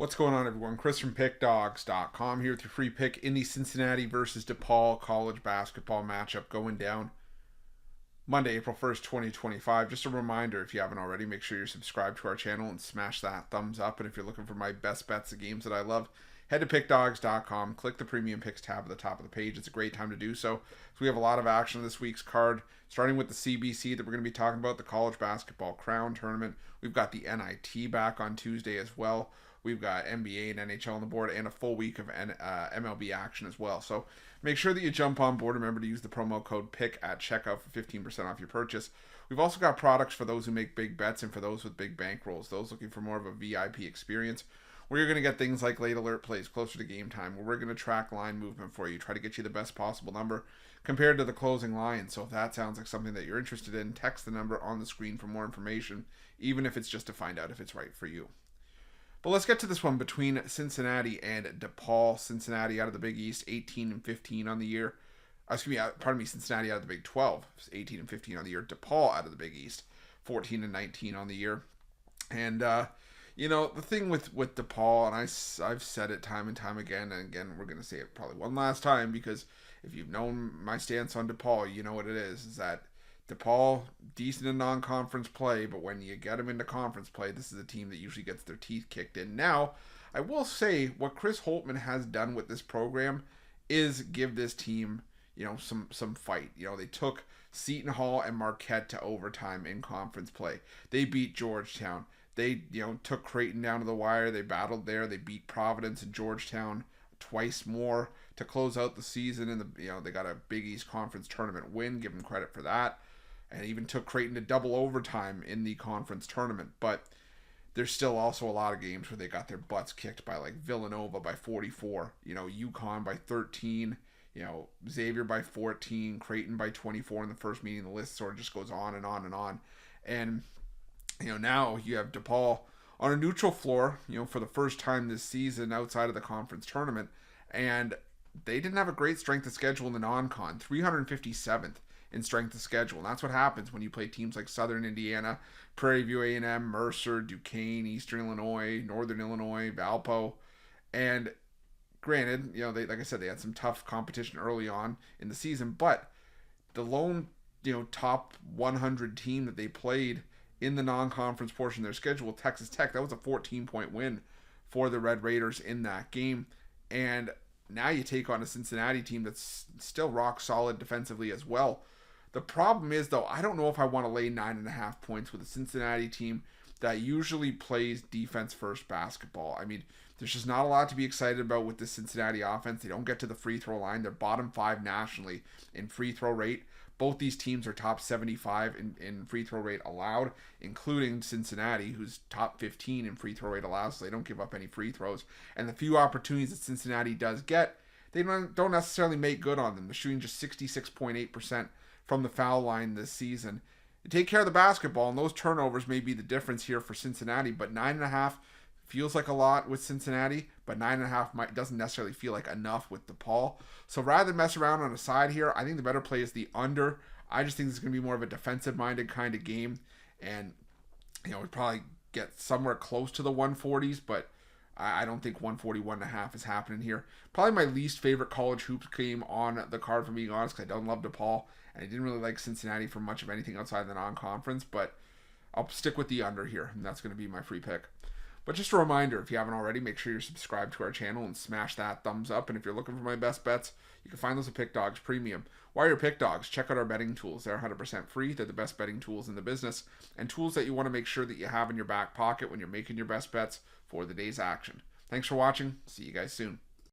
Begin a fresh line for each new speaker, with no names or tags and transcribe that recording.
What's going on, everyone? Chris from Pickdawgz.com here with your free pick in the Cincinnati versus DePaul college basketball matchup going down Monday, April 1st, 2025. Just a reminder, if you haven't already, make sure you're subscribed to our channel and smash that thumbs up. And if you're looking for my best bets, the games that I love, head to Pickdawgz.com, click the Premium Picks tab at the top of the page. It's a great time to do so. So we have a lot of action this week's card, starting with the CBC that we're going to be talking about, the College Basketball Crown Tournament. We've got the NIT back on Tuesday as well. We've got NBA and NHL on the board and a full week of MLB action as well. So make sure that you jump on board. Remember to use the promo code PICK at checkout for 15% off your purchase. We've also got products for those who make big bets and for those with big bankrolls, those looking for more of a VIP experience, where you're going to get things like late alert plays closer to game time, where we're going to track line movement for you, try to get you the best possible number compared to the closing line. So if that sounds like something that you're interested in, text the number on the screen for more information, even if it's just to find out if it's right for you. But let's get to this one between Cincinnati and DePaul. Cincinnati out of the Big East, 18-15 on the year. Cincinnati out of the Big 12, 18-15 on the year. DePaul out of the Big East, 14-19 on the year. And the thing with DePaul, and I've said it time and time again, and again we're going to say it probably one last time, because if you've known my stance on DePaul, you know what it is that DePaul, decent in non-conference play, but when you get them into conference play, this is a team that usually gets their teeth kicked in. Now, I will say what Chris Holtmann has done with this program is give this team, some fight. They took Seton Hall and Marquette to overtime in conference play. They beat Georgetown. They, took Creighton down to the wire. They battled there. They beat Providence and Georgetown twice more to close out the season. And they got a Big East Conference tournament win. Give them credit for that. And even took Creighton to double overtime in the conference tournament. But there's still also a lot of games where they got their butts kicked by, like, Villanova by 44, UConn by 13, Xavier by 14, Creighton by 24 in the first meeting. The list sort of just goes on and on and on. And, now you have DePaul on a neutral floor, for the first time this season outside of the conference tournament. And they didn't have a great strength of schedule in the non-con, 357th. In strength of schedule. And that's what happens when you play teams like Southern Indiana, Prairie View A&M, Mercer, Duquesne, Eastern Illinois, Northern Illinois, Valpo. And granted, they, like I said, they had some tough competition early on in the season, but the lone, top 100 team that they played in the non-conference portion of their schedule, Texas Tech, that was a 14-point win for the Red Raiders in that game. And now you take on a Cincinnati team that's still rock solid defensively as well. The problem is, though, I don't know if I want to lay 9.5 points with a Cincinnati team that usually plays defense-first basketball. I mean, there's just not a lot to be excited about with the Cincinnati offense. They don't get to the free throw line. They're bottom 5 nationally in free throw rate. Both these teams are top 75 in free throw rate allowed, including Cincinnati, who's top 15 in free throw rate allowed, so they don't give up any free throws. And the few opportunities that Cincinnati does get, they don't necessarily make good on them. They're shooting just 66.8% from the foul line this season. You take care of the basketball, and those turnovers may be the difference here for Cincinnati, but 9.5 feels like a lot with Cincinnati, but 9.5 doesn't necessarily feel like enough with DePaul. So rather than mess around on a side here, I think the better play is the under. I just think it's going to be more of a defensive-minded kind of game, and we'd probably get somewhere close to the 140s, but I don't think 141.5 is happening here. Probably my least favorite college hoops game on the card, if I'm being honest, because I don't love DePaul, and I didn't really like Cincinnati for much of anything outside of the non-conference, but I'll stick with the under here, and that's going to be my free pick. But just a reminder, if you haven't already, make sure you're subscribed to our channel and smash that thumbs up. And if you're looking for my best bets, you can find those at Pickdawgz Premium. While you're Pickdawgz, check out our betting tools. They're 100% free. They're the best betting tools in the business, and tools that you want to make sure that you have in your back pocket when you're making your best bets for the day's action. Thanks for watching. See you guys soon.